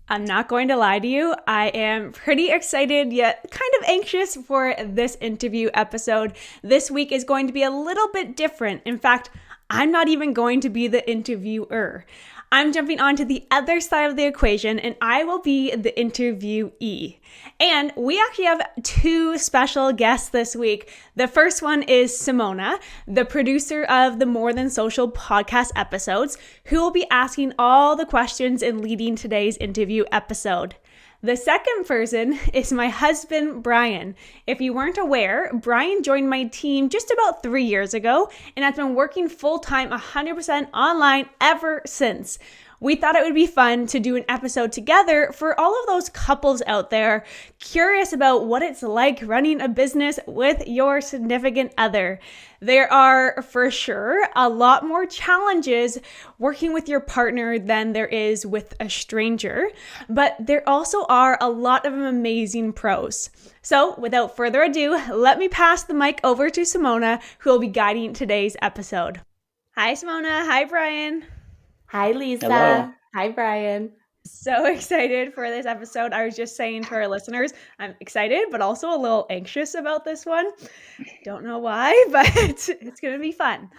I'm not going to lie to you. I am pretty excited yet kind of anxious for this interview episode. This week is going to be a little bit different. In fact, I'm not even going to be the interviewer. I'm jumping onto the other side of the equation and I will be the interviewee. And we actually have two special guests this week. The first one is Simona, the producer of the More Than Social podcast episodes, who will be asking all the questions and leading today's interview episode. The second person is my husband, Bryan. If you weren't aware, Bryan joined my team just about 3 years ago and has been working full-time 100% online ever since. We thought it would be fun to do an episode together for all of those couples out there curious about what it's like running a business with your significant other. There are, for sure, a lot more challenges working with your partner than there is with a stranger, but there also are a lot of amazing pros. So, without further ado, let me pass the mic over to Simona, who will be guiding today's episode. Hi, Simona. Hi, Bryan. Hi, Lisa. Hello. Hi, Bryan. So excited for this episode. I was just saying to our listeners, I'm excited, but also a little anxious about this one. Don't know why, but it's going to be fun.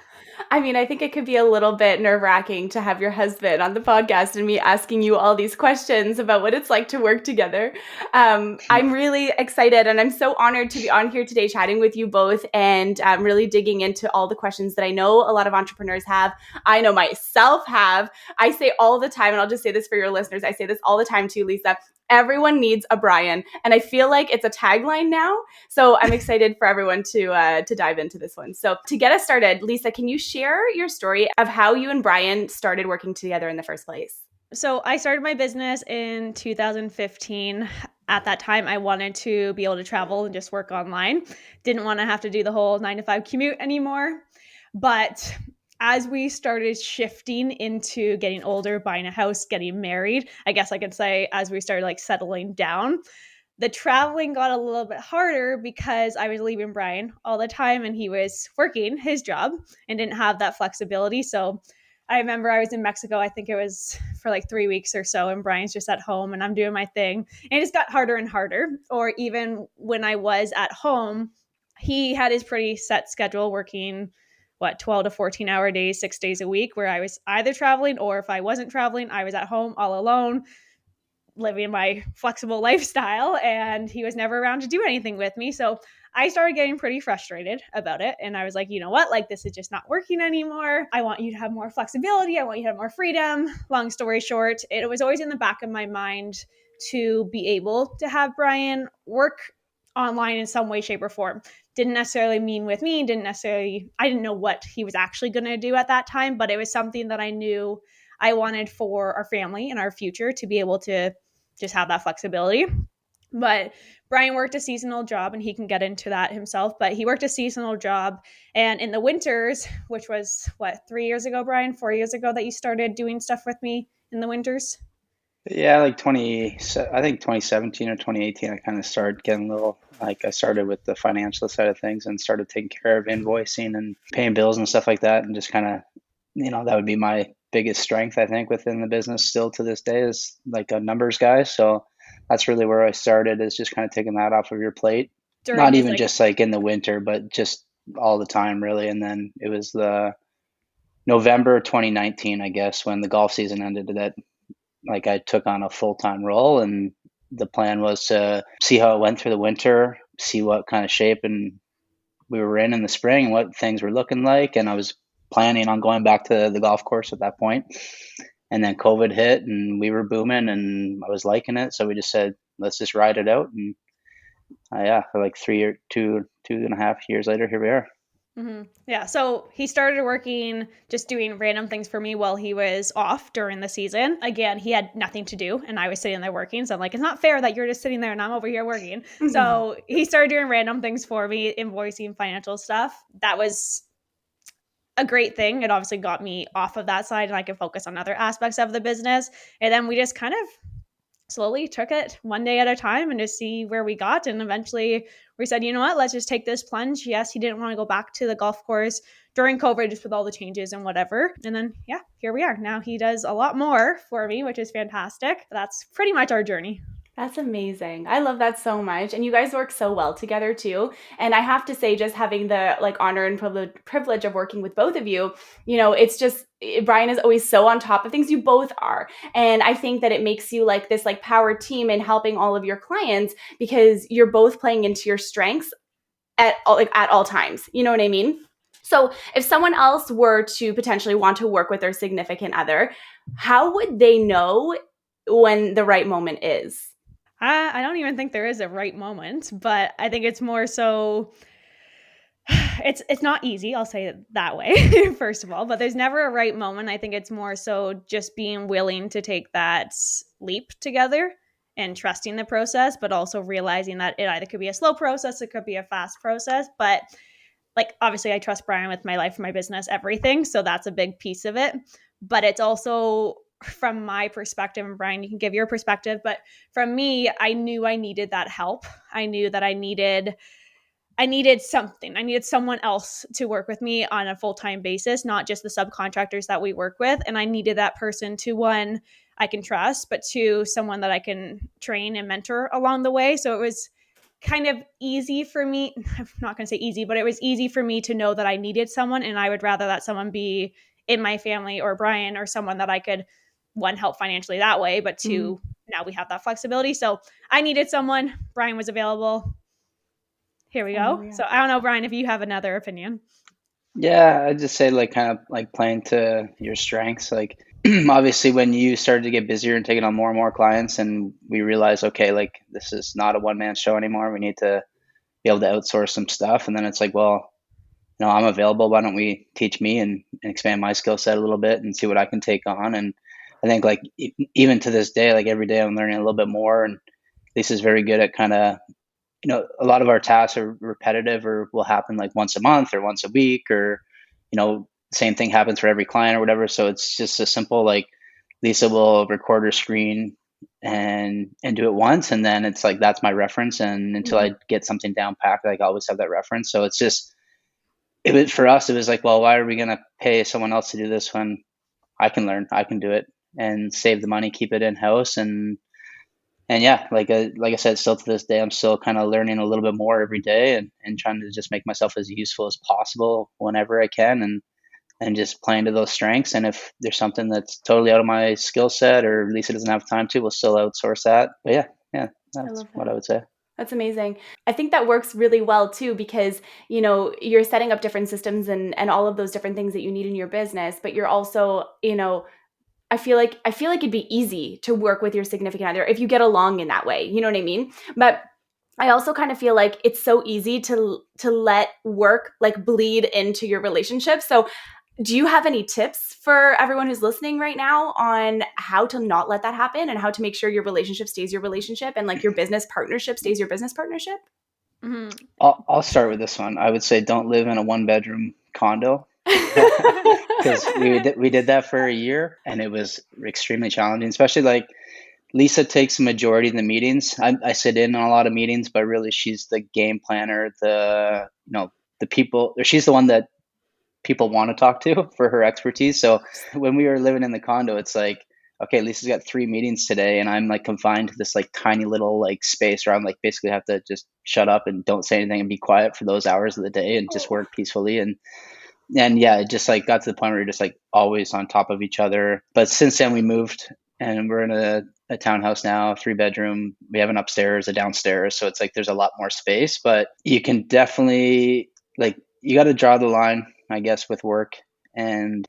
I mean, I think it could be a little bit nerve-wracking to have your husband on the podcast and me asking you all these questions about what it's like to work together. I'm really excited and I'm so honored to be on here today chatting with you both and really digging into all the questions that I know a lot of entrepreneurs have. I know myself have. I say all the time, and I'll just say this for your listeners, I say this all the time too, Lisa, everyone needs a Bryan. And I feel like it's a tagline now. So I'm excited for everyone to dive into this one. So to get us started, Lisa, can you share your story of how you and Bryan started working together in the first place? So I started my business in 2015. At that time, I wanted to be able to travel and just work online. Didn't want to have to do the whole 9 to 5 commute anymore. But as we started shifting into getting older, buying a house, getting married, I guess I could say as we started settling down, the traveling got a little bit harder because I was leaving Bryan all the time and he was working his job and didn't have that flexibility. So I remember I was in Mexico, I think it was for 3 weeks or so, and Bryan's just at home and I'm doing my thing. And it just got harder and harder. Or even when I was at home, he had his pretty set schedule working 12 to 14 hour days, 6 days a week, where I was either traveling or if I wasn't traveling, I was at home all alone, living my flexible lifestyle, and he was never around to do anything with me. So I started getting pretty frustrated about it. And I was like, you know what? This is just not working anymore. I want you to have more flexibility. I want you to have more freedom. Long story short, it was always in the back of my mind to be able to have Bryan work online in some way, shape, or form. Didn't necessarily mean with me, I didn't know what he was actually going to do at that time, but it was something that I knew I wanted for our family and our future to be able to just have that flexibility. But Bryan worked a seasonal job, and he can get into that himself, but he worked a seasonal job. And in the winters, which was 3 years ago, Bryan, 4 years ago that you started doing stuff with me in the winters? Yeah, I think 2017 or 2018, I kind of started getting a little, I started with the financial side of things and started taking care of invoicing and paying bills and stuff like that. And just kind of, that would be my biggest strength, I think, within the business still to this day is a numbers guy. So that's really where I started, is just kind of taking that off of your plate. Not even just in the winter, but just all the time, really. And then it was the November 2019, I guess, when the golf season ended, that I took on a full-time role, and the plan was to see how it went through the winter, see what kind of shape and we were in the spring and what things were looking like. And I was planning on going back to the golf course at that point. And then COVID hit and we were booming and I was liking it. So we just said, let's just ride it out. And for 2.5 years later, here we are. Mm-hmm. Yeah. So he started working, just doing random things for me while he was off during the season. Again, he had nothing to do and I was sitting there working. So I'm like, it's not fair that you're just sitting there and I'm over here working. So he started doing random things for me, invoicing, financial stuff. That was a great thing. It obviously got me off of that side and I could focus on other aspects of the business. And then we just kind of slowly took it one day at a time and just see where we got. And eventually we said, you know what, let's just take this plunge. Yes, he didn't want to go back to the golf course during COVID, just with all the changes and whatever. And then, yeah, here we are. Now he does a lot more for me, which is fantastic. That's pretty much our journey. That's amazing. I love that so much. And you guys work so well together too. And I have to say, just having the like honor and privilege of working with both of you, it's just, Bryan is always so on top of things. You both are. And I think that it makes you like this like power team in helping all of your clients, because you're both playing into your strengths at all times. You know what I mean? So if someone else were to potentially want to work with their significant other, how would they know when the right moment is? I don't even think there is a right moment, but I think it's more so it's not easy, I'll say it that way, first of all, but there's never a right moment. I think it's more so just being willing to take that leap together and trusting the process, but also realizing that it either could be a slow process, it could be a fast process. But like, obviously I trust Bryan with my life, my business, everything. So that's a big piece of it. But it's also from my perspective, and Bryan, you can give your perspective, but from me, I knew I needed that help. I knew that I needed something. I needed someone else to work with me on a full-time basis, not just the subcontractors that we work with. And I needed that person to, one, I can trust, but two, someone that I can train and mentor along the way. So it was kind of easy for me. I'm not going to say easy, but it was easy for me to know that I needed someone, and I would rather that someone be in my family or Bryan, or someone that I could, one, help financially that way, but two, now we have that flexibility. So I needed someone. Bryan was available. Here we go. So I don't know, Bryan, if you have another opinion. Yeah, I'd just say like kind of like playing to your strengths. Like obviously when you started to get busier and taking on more and more clients, and we realized, okay, like this is not a one man show anymore. We need to be able to outsource some stuff. And then it's like, well, I'm available. Why don't we teach me and expand my skill set a little bit and see what I can take on? And I think like even to this day, like every day I'm learning a little bit more. And Lisa's very good at kind of, a lot of our tasks are repetitive or will happen like once a month or once a week, or, same thing happens for every client or whatever. So it's just a simple, like Lisa will record her screen and do it once. And then it's like, that's my reference. And until I get something down packed, like I always have that reference. So it's just, for us, it was like, well, why are we going to pay someone else to do this when I can learn, I can do it and save the money, keep it in house. And yeah, like I said, still to this day, I'm still kind of learning a little bit more every day and trying to just make myself as useful as possible whenever I can, and just playing to those strengths. And if there's something that's totally out of my skill set or Lisa doesn't have time to, we'll still outsource that. But yeah, that's what I would say. That's amazing. I think that works really well too, because, you're setting up different systems and all of those different things that you need in your business, but you're also, I feel like it'd be easy to work with your significant other if you get along in that way. You know what I mean? But I also kind of feel like it's so easy to let work like bleed into your relationship. So do you have any tips for everyone who's listening right now on how to not let that happen and how to make sure your relationship stays your relationship and like your business partnership stays your business partnership? Mm-hmm. I'll start with this one. I would say don't live in a 1-bedroom condo, because we did that for a year and it was extremely challenging, especially like Lisa takes the majority of the meetings. I sit in on a lot of meetings, but really she's the game planner, the people, or she's the one that people want to talk to for her expertise. So when we were living in the condo, it's like, okay, Lisa's got 3 meetings today and I'm like confined to this like tiny little like space where I'm like basically have to just shut up and don't say anything and be quiet for those hours of the day and just work peacefully. And yeah, it just like got to the point where you're just like always on top of each other. But since then we moved and we're in a townhouse now, 3-bedroom. We have an upstairs, a downstairs. So it's like there's a lot more space, but you can definitely like, you got to draw the line, I guess, with work and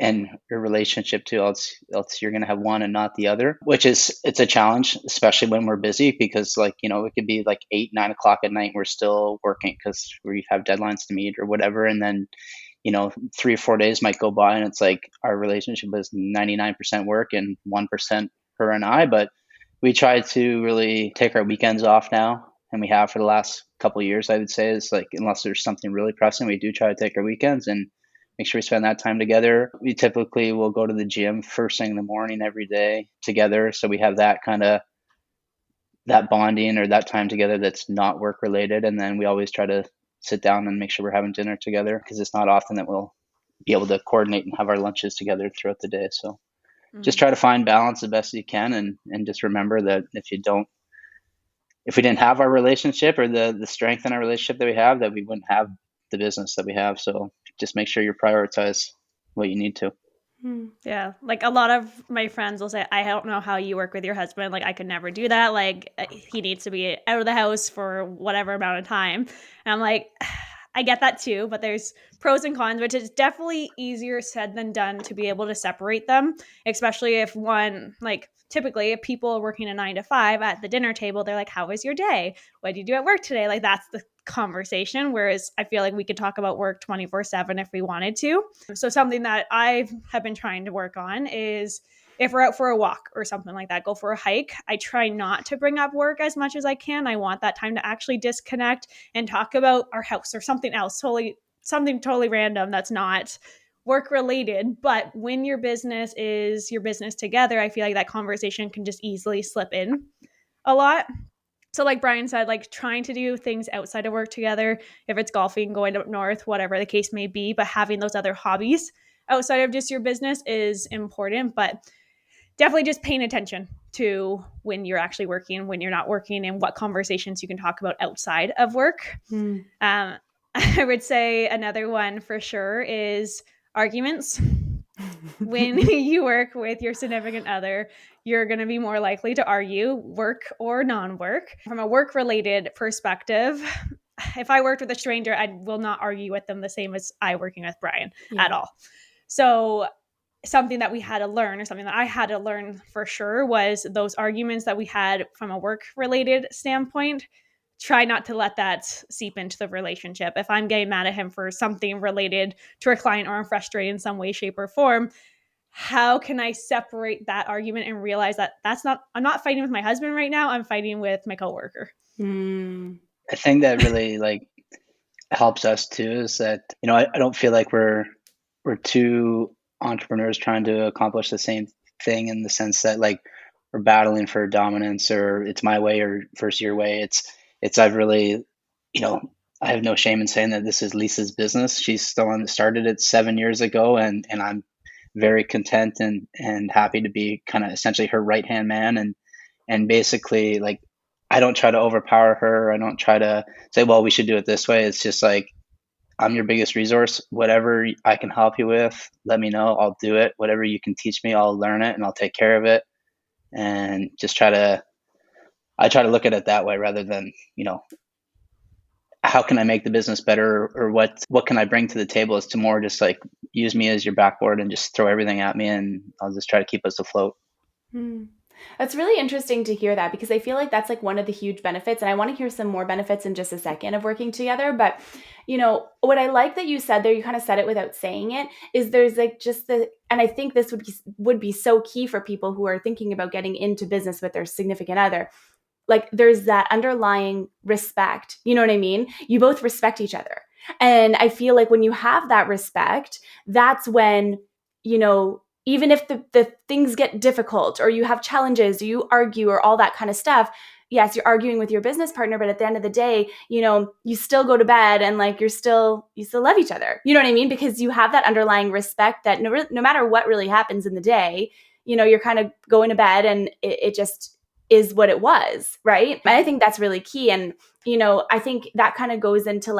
your relationship too. Else you're going to have one and not the other, it's a challenge, especially when we're busy, because like, it could be like 8-9 o'clock at night. We're still working because we have deadlines to meet or whatever. And then 3 or 4 days might go by and it's like our relationship is 99% work and 1% her and I. But we try to really take our weekends off now, and we have for the last couple of years. I would say is like, unless there's something really pressing, we do try to take our weekends and make sure we spend that time together. We typically will go to the gym first thing in the morning every day together, so we have that kind of that bonding or that time together that's not work related. And then we always try to sit down and make sure we're having dinner together, because it's not often that we'll be able to coordinate and have our lunches together throughout the day. So just try to find balance the best you can, and just remember that if we didn't have our relationship, or the strength in our relationship that we have, that we wouldn't have the business that we have. So just make sure you prioritize what you need to. Yeah. Like a lot of my friends will say, I don't know how you work with your husband. Like I could never do that. Like he needs to be out of the house for whatever amount of time. And I'm like, I get that too, but there's pros and cons, which is definitely easier said than done to be able to separate them, especially if one, like typically if people are working a 9 to 5 at the dinner table, they're like, how was your day? What did you do at work today? Like that's the conversation. Whereas I feel like we could talk about work 24/7 if we wanted to. So something that I have been trying to work on is if we're out for a walk or something like that, go for a hike, I try not to bring up work as much as I can. I want that time to actually disconnect and talk about our house or something else, something totally random that's not work related. But when your business is your business together, I feel like that conversation can just easily slip in a lot. So like Bryan said, like trying to do things outside of work together, if it's golfing, going up north, whatever the case may be, but having those other hobbies outside of just your business is important. But definitely just paying attention to when you're actually working, when you're not working, and what conversations you can talk about outside of work. I would say another one for sure is arguments. When you work with your significant other, you're going to be more likely to argue, work or non-work. From a work-related perspective, if I worked with a stranger, I will not argue with them the same as I working with Bryan at all. So something that we had to learn, or something that I had to learn for sure, was those arguments that we had from a work-related standpoint. Try not to let that seep into the relationship. If I'm getting mad at him for something related to a client, or I'm frustrated in some way, shape, or form, how can I separate that argument and realize that I'm not fighting with my husband right now. I'm fighting with my coworker. I think that really helps us too is that, I don't feel like we're two entrepreneurs trying to accomplish the same thing, in the sense that we're battling for dominance, or it's my way or versus your way. I've really, I have no shame in saying that this is Lisa's business. She's the one that started it 7 years ago, and I'm very content and happy to be kind of essentially her right hand man, and basically I don't try to overpower her. I don't try to say, well, we should do it this way. It's just I'm your biggest resource. Whatever I can help you with, let me know. I'll do it. Whatever you can teach me, I'll learn it and I'll take care of it. And just I try to look at it that way, rather than, how can I make the business better, or what can I bring to the table, is to more just use me as your backboard and just throw everything at me, and I'll just try to keep us afloat. That's really interesting to hear that, because I feel like that's one of the huge benefits, and I want to hear some more benefits in just a second of working together. But, what I like that you said there, you kind of said it without saying it, is there's and I think this would be so key for people who are thinking about getting into business with their significant other. There's that underlying respect. You know what I mean? You both respect each other. And I feel like when you have that respect, that's when, even if the things get difficult, or you have challenges, or you argue, or all that kind of stuff, yes, you're arguing with your business partner, but at the end of the day, you still go to bed and you still love each other. You know what I mean? Because you have that underlying respect that no matter what really happens in the day, you're kind of going to bed, and it just is what it was, right? And I think that's really key. And, I think that kind of goes into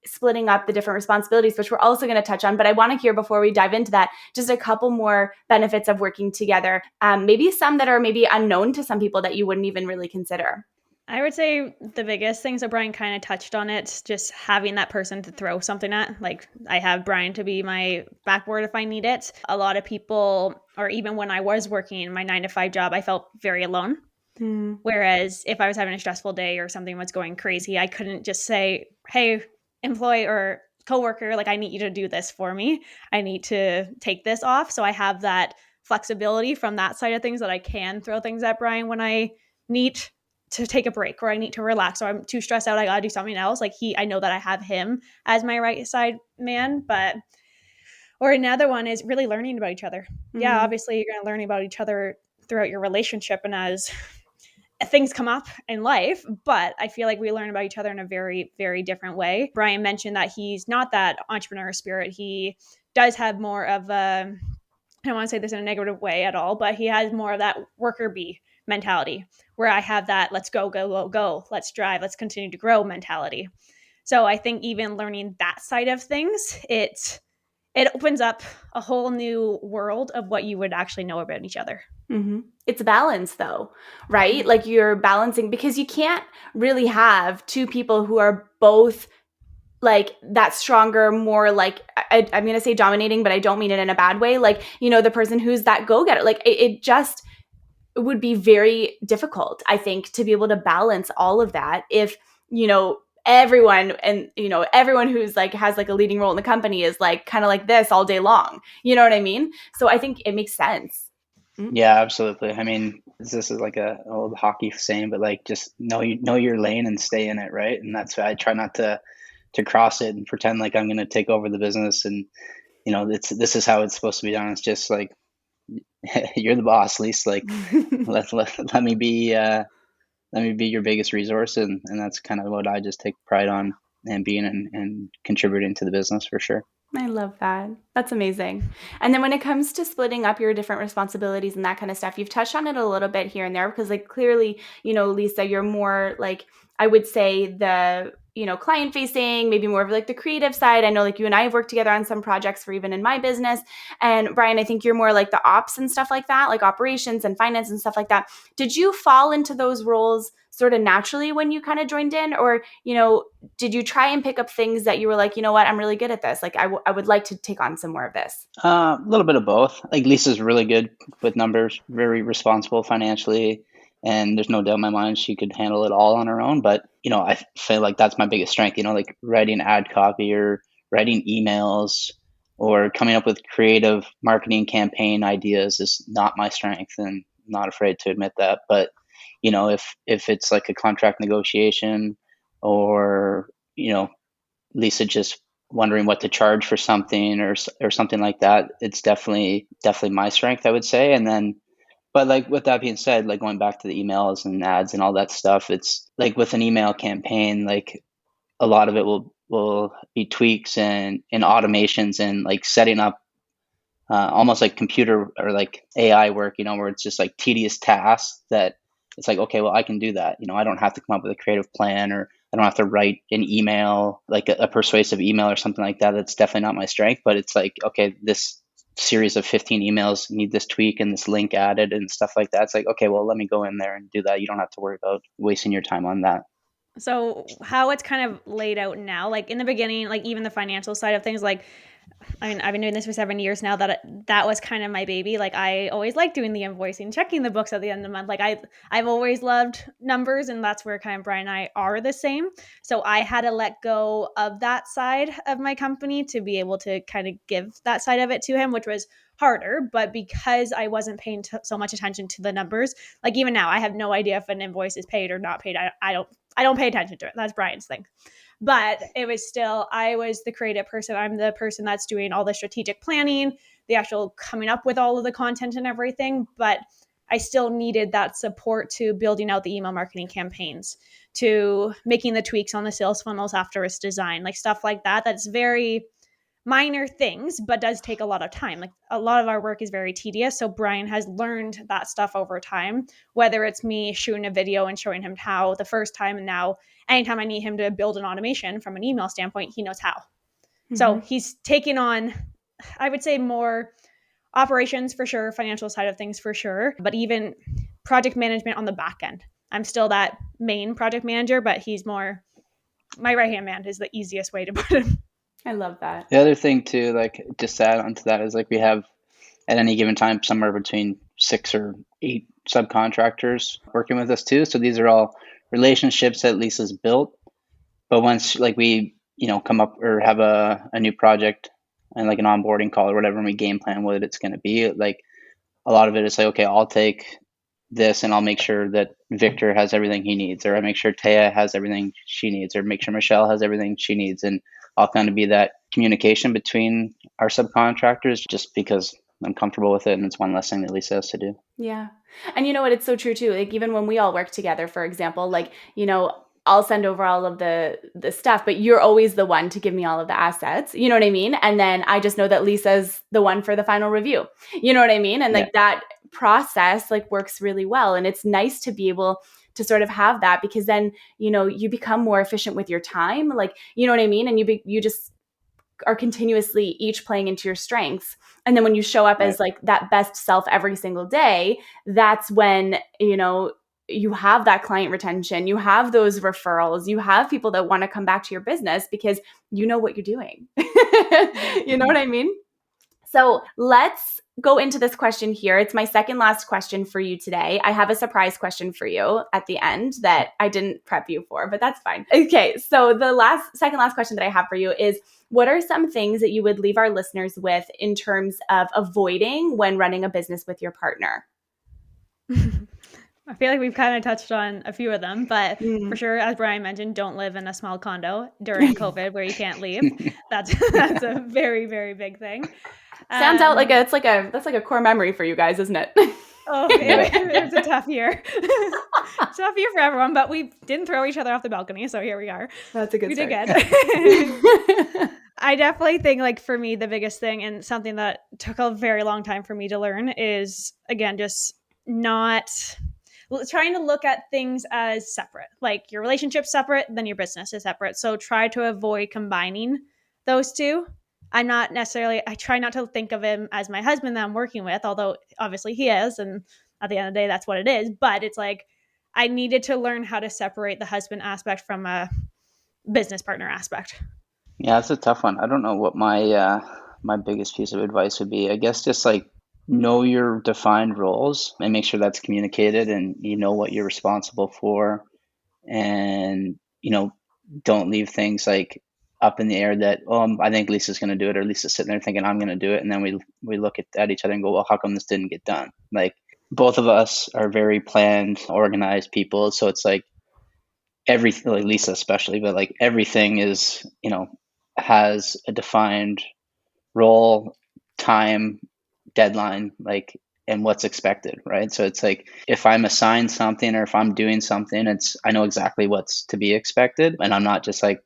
splitting up the different responsibilities, which we're also going to touch on. But I want to hear, before we dive into that, just a couple more benefits of working together. Maybe some that are maybe unknown to some people that you wouldn't even really consider. I would say the biggest things that Bryan kind of touched on it, just having that person to throw something at. I have Bryan to be my backboard if I need it. A lot of people, or even when I was working my 9 to 5 job, I felt very alone. Whereas if I was having a stressful day or something was going crazy, I couldn't just say, hey, employee or coworker, I need you to do this for me. I need to take this off. So I have that flexibility from that side of things, that I can throw things at Bryan when I need to take a break, or I need to relax, or I'm too stressed out, I gotta do something else. I know that I have him as my right side man. Or another one is really learning about each other. Yeah, obviously you're going to learn about each other throughout your relationship and as things come up in life, but I feel like we learn about each other in a very, very different way. Bryan mentioned that he's not that entrepreneur spirit. He does have more of a, I don't want to say this in a negative way at all, but he has more of that worker bee mentality, where I have that let's go, go, go, go, let's drive, let's continue to grow mentality. So I think even learning that side of things, it opens up a whole new world of what you would actually know about each other. Mm-hmm. It's balance though, right? Like you're balancing, because you can't really have two people who are both like that stronger, more like, I'm going to say dominating, but I don't mean it in a bad way. Like, the person who's that go-getter, like it just would be very difficult, I think, to be able to balance all of that if, everyone and, everyone who's like has like a leading role in the company is like kind of like this all day long. You know what I mean? So I think it makes sense. Yeah, absolutely. I mean, this is like a old hockey saying, but like just know your lane and stay in it, right? And that's why I try not to cross it and pretend like I'm going to take over the business. And this is how it's supposed to be done. It's just like you're the boss, Lise. Like let me be your biggest resource, and that's kind of what I just take pride on, and being and contributing to the business for sure. I love that. That's amazing. And then when it comes to splitting up your different responsibilities and that kind of stuff, you've touched on it a little bit here and there, because like clearly, Lisa, you're more like, I would say the, client facing, maybe more of like the creative side. I know like you and I have worked together on some projects for even in my business. And Bryan, I think you're more like the ops and stuff like that, like operations and finance and stuff like that. Did you fall into those roles sort of naturally when you kind of joined in, or, did you try and pick up things that you were like, you know what, I'm really good at this. Like I would like to take on some more of this. A little bit of both. Like Lisa's really good with numbers, very responsible financially, and there's no doubt in my mind she could handle it all on her own. But I feel like that's my biggest strength. Like writing ad copy or writing emails or coming up with creative marketing campaign ideas is not my strength, and I'm not afraid to admit that. But if it's like a contract negotiation, or Lisa just wondering what to charge for something, or something like that, it's definitely my strength, I would say. And then, but like with that being said, like going back to the emails and ads and all that stuff, it's like with an email campaign, like a lot of it will be tweaks and automations and like setting up almost like computer or like AI work, where it's just like tedious tasks that it's like, okay, well, I can do that. I don't have to come up with a creative plan, or I don't have to write an email, like a persuasive email or something like that. That's definitely not my strength, but it's like, okay, this series of 15 emails need this tweak and this link added and stuff like that. It's like, okay, well, let me go in there and do that. You don't have to worry about wasting your time on that. So how it's kind of laid out now, like in the beginning, like even the financial side of things, like, I mean, I've been doing this for 7 years now. That was kind of my baby. Like I always liked doing the invoicing, checking the books at the end of the month. Like I've always loved numbers, and that's where kind of Bryan and I are the same. So I had to let go of that side of my company to be able to kind of give that side of it to him, which was harder. But because I wasn't paying so much attention to the numbers, like even now, I have no idea if an invoice is paid or not paid. I don't pay attention to it. That's Bryan's thing. But it was still, I was the creative person. I'm the person that's doing all the strategic planning, the actual coming up with all of the content and everything. But I still needed that support to building out the email marketing campaigns, to making the tweaks on the sales funnels after it's designed, like stuff like that. That's very minor things, but does take a lot of time. Like a lot of our work is very tedious. So Bryan has learned that stuff over time, whether it's me shooting a video and showing him how the first time, and now anytime I need him to build an automation from an email standpoint, he knows how. Mm-hmm. So he's taking on, I would say, more operations for sure, financial side of things for sure, but even project management on the back end. I'm still that main project manager, but he's more my right-hand man is the easiest way to put it. I love that. The other thing too, like just to add onto that, is like we have at any given time somewhere between 6 or 8 subcontractors working with us too. So these are all relationships that Lisa's built. But once like we, come up or have a new project and like an onboarding call or whatever, and we game plan what it's going to be, like a lot of it is like, okay, I'll take this and I'll make sure that Victor has everything he needs, or I make sure Taya has everything she needs, or make sure Michelle has everything she needs. And I'll kind of be that communication between our subcontractors, just because I'm comfortable with it, and it's one less thing that Lisa has to do. Yeah. And you know what? It's so true too. Like even when we all work together, for example, like, I'll send over all of the stuff, but you're always the one to give me all of the assets. You know what I mean? And then I just know that Lisa's the one for the final review. You know what I mean? And like that process like works really well. And it's nice to be able to sort of have that, because then, you know, you become more efficient with your time. Like, you know what I mean? And you just are continuously each playing into your strengths. And then when you show up as like that best self every single day, that's when, you know, you have that client retention, you have those referrals, you have people that want to come back to your business because you know what you're doing. You know what I mean? So let's go into this question here. It's my second last question for you today. I have a surprise question for you at the end that I didn't prep you for, but that's fine. Okay, so the second last question that I have for you is, what are some things that you would leave our listeners with in terms of avoiding when running a business with your partner? I feel like we've kind of touched on a few of them, but for sure, as Bryan mentioned, don't live in a small condo during COVID where you can't leave. That's a very, very big thing. Sounds out like that's like a core memory for you guys, isn't it? Oh, it was a tough year. Tough year for everyone, but we didn't throw each other off the balcony, so here we are. That's a good start. We did good. I definitely think, like, for me, the biggest thing, and something that took a very long time for me to learn, is, again, just not trying to look at things as separate. Like, your relationship's separate, then your business is separate. So try to avoid combining those two. I try not to think of him as my husband that I'm working with, although obviously he is. And at the end of the day, that's what it is. But it's like, I needed to learn how to separate the husband aspect from a business partner aspect. Yeah, it's a tough one. I don't know what my biggest piece of advice would be. I guess just like know your defined roles and make sure that's communicated and you know what you're responsible for, and don't leave things like up in the air that, I think Lisa's going to do it, or Lisa's sitting there thinking I'm going to do it, and then we look at each other and go, well, how come this didn't get done? Like, both of us are very planned, organized people, so it's like everything, like Lisa especially, but like everything is, has a defined role, time, deadline, like, and what's expected, right? So it's like, if I'm assigned something or if I'm doing something, I know exactly what's to be expected, and I'm not just like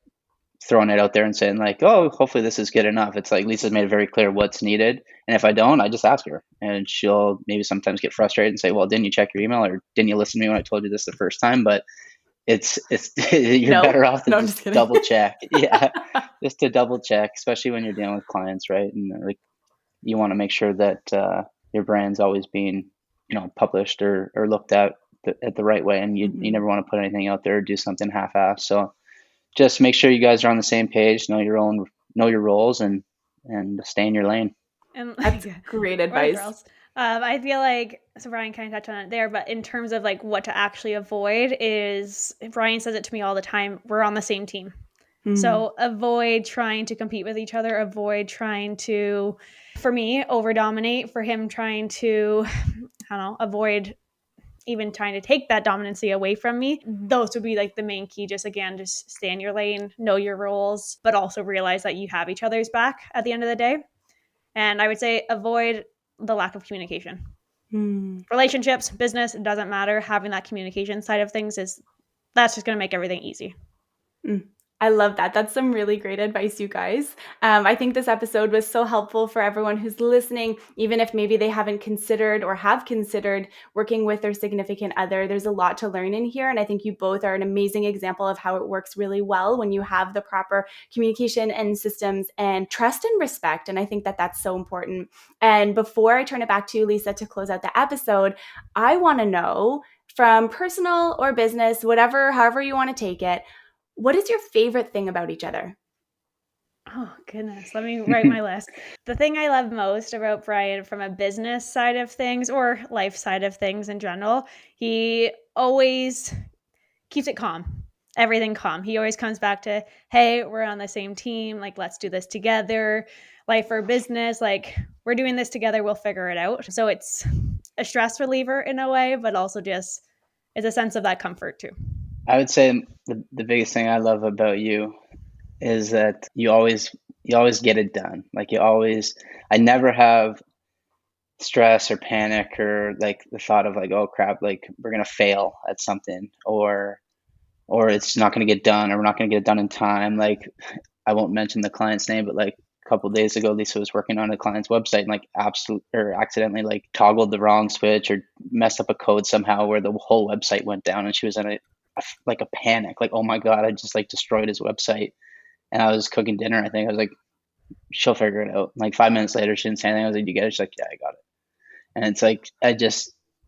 throwing it out there and saying like, oh, hopefully this is good enough. It's like Lisa's made it very clear what's needed, and if I don't, I just ask her, and she'll maybe sometimes get frustrated and say, well, didn't you check your email, or didn't you listen to me when I told you this the first time? But it's you're better off to just double check. Yeah, just to double check, especially when you're dealing with clients, right? And like, you want to make sure that your brand's always being, published or looked at the right way, and you never want to put anything out there or do something half-assed. So just make sure you guys are on the same page, know your roles, and stay in your lane. And that's great advice. I feel like, so Bryan kind of touched on it there, but in terms of like what to actually avoid, is Bryan says it to me all the time, we're on the same team. So avoid trying to compete with each other, avoid trying to, for me, over dominate, for him trying to, avoid even trying to take that dominancy away from me. Those would be like the main key. Just stay in your lane, know your roles, but also realize that you have each other's back at the end of the day. And I would say avoid the lack of communication. Relationships, business, it doesn't matter. Having that communication side of things that's just going to make everything easy. I love that. That's some really great advice, you guys. I think this episode was so helpful for everyone who's listening, even if maybe they haven't considered or have considered working with their significant other. There's a lot to learn in here. And I think you both are an amazing example of how it works really well when you have the proper communication and systems and trust and respect. And I think that that's so important. And before I turn it back to you, Lisa, to close out the episode, I want to know, from personal or business, however you want to take it, what is your favorite thing about each other? Oh, goodness. Let me write my list. The thing I love most about Bryan from a business side of things, or life side of things in general, he always keeps it calm. Everything calm. He always comes back to, hey, we're on the same team. Like, let's do this together. Life or business, like, we're doing this together. We'll figure it out. So it's a stress reliever in a way, but also just it's a sense of that comfort too. I would say the biggest thing I love about you is that you always get it done. Like, I never have stress or panic or like the thought of like, oh crap, like we're going to fail at something, or or it's not going to get done, or we're not going to get it done in time. Like, I won't mention the client's name, but like a couple of days ago, Lisa was working on a client's website and like accidentally like toggled the wrong switch or messed up a code somehow where the whole website went down, and she was in like a panic, like, oh my God, I just like destroyed his website. And I was cooking dinner. I think I was like, she'll figure it out. Like 5 minutes later, she didn't say anything. I was like, you get it? She's like, yeah, I got it. And it's like,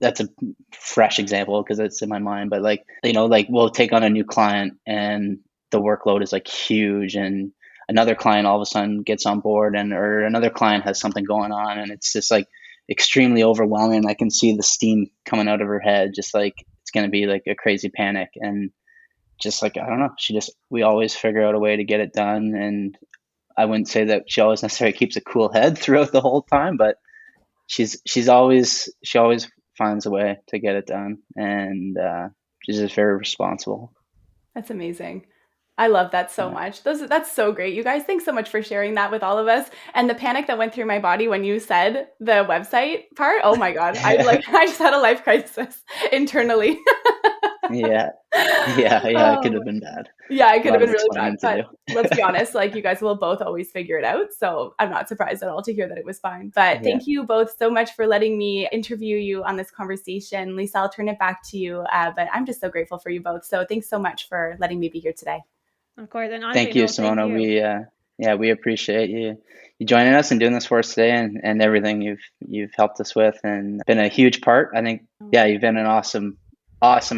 that's a fresh example because it's in my mind. But like, like we'll take on a new client and the workload is like huge, and another client all of a sudden gets on board, or another client has something going on, and it's just like extremely overwhelming. I can see the steam coming out of her head, just like it's going to be like a crazy panic. And just like, I don't know, we always figure out a way to get it done. And I wouldn't say that she always necessarily keeps a cool head throughout the whole time, but she always finds a way to get it done, and she's just very responsible. That's amazing. I love that so much. That's so great. You guys, thanks so much for sharing that with all of us. And the panic that went through my body when you said the website part, oh my God. I just had a life crisis internally. Yeah. It could have been bad. Yeah, it could have been really explaining bad. to But let's be honest, like you guys will both always figure it out. So I'm not surprised at all to hear that it was fine. But thank you both so much for letting me interview you on this conversation. Lisa, I'll turn it back to you. But I'm just so grateful for you both. So thanks so much for letting me be here today. Of course. And honestly, Thank you, Simona. We appreciate you joining us and doing this for us today, and everything you've helped us with, and been a huge part. I think, you've been an awesome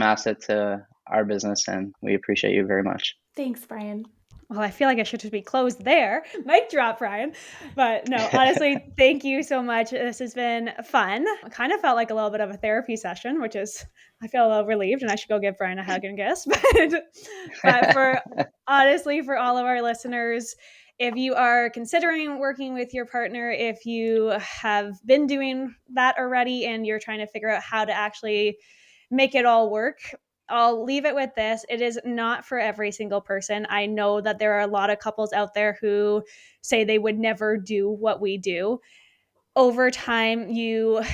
asset to our business, and we appreciate you very much. Thanks, Bryan. Well, I feel like I should just be closed there. Mic drop, Bryan. But no, honestly, thank you so much. This has been fun. It kind of felt like a little bit of a therapy session, which is, I feel a little relieved, and I should go give Bryan a hug and kiss. But for all of our listeners, if you are considering working with your partner, if you have been doing that already and you're trying to figure out how to actually make it all work, I'll leave it with this. It is not for every single person. I know that there are a lot of couples out there who say they would never do what we do. Over time, you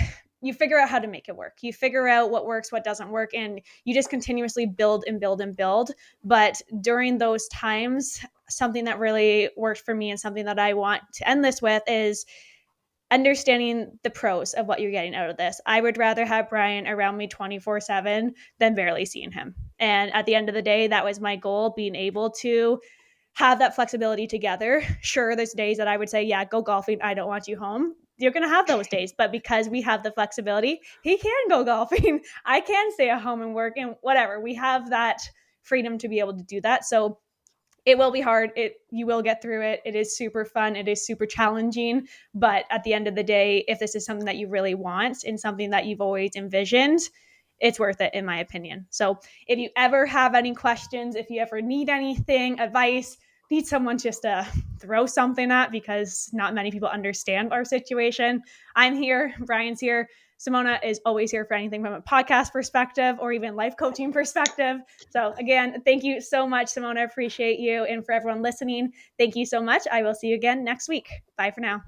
figure out how to make it work. You figure out what works, what doesn't work, and you just continuously build and build and build. But during those times, something that really worked for me and something that I want to end this with is understanding the pros of what you're getting out of this. I would rather have Bryan around me 24/7 than barely seeing him. And at the end of the day, that was my goal, being able to have that flexibility together. Sure, there's days that I would say, yeah, go golfing. I don't want you home. You're going to have those days. But because we have the flexibility, he can go golfing. I can stay at home and work and whatever. We have that freedom to be able to do that. So it will be hard. You will get through it. It is super fun. It is super challenging. But at the end of the day, if this is something that you really want and something that you've always envisioned, it's worth it, in my opinion. So if you ever have any questions, if you ever need anything, advice, need someone just to throw something at, because not many people understand our situation, I'm here. Bryan's here. Simona is always here for anything from a podcast perspective or even life coaching perspective. So again, thank you so much, Simona. Appreciate you. And for everyone listening, thank you so much. I will see you again next week. Bye for now.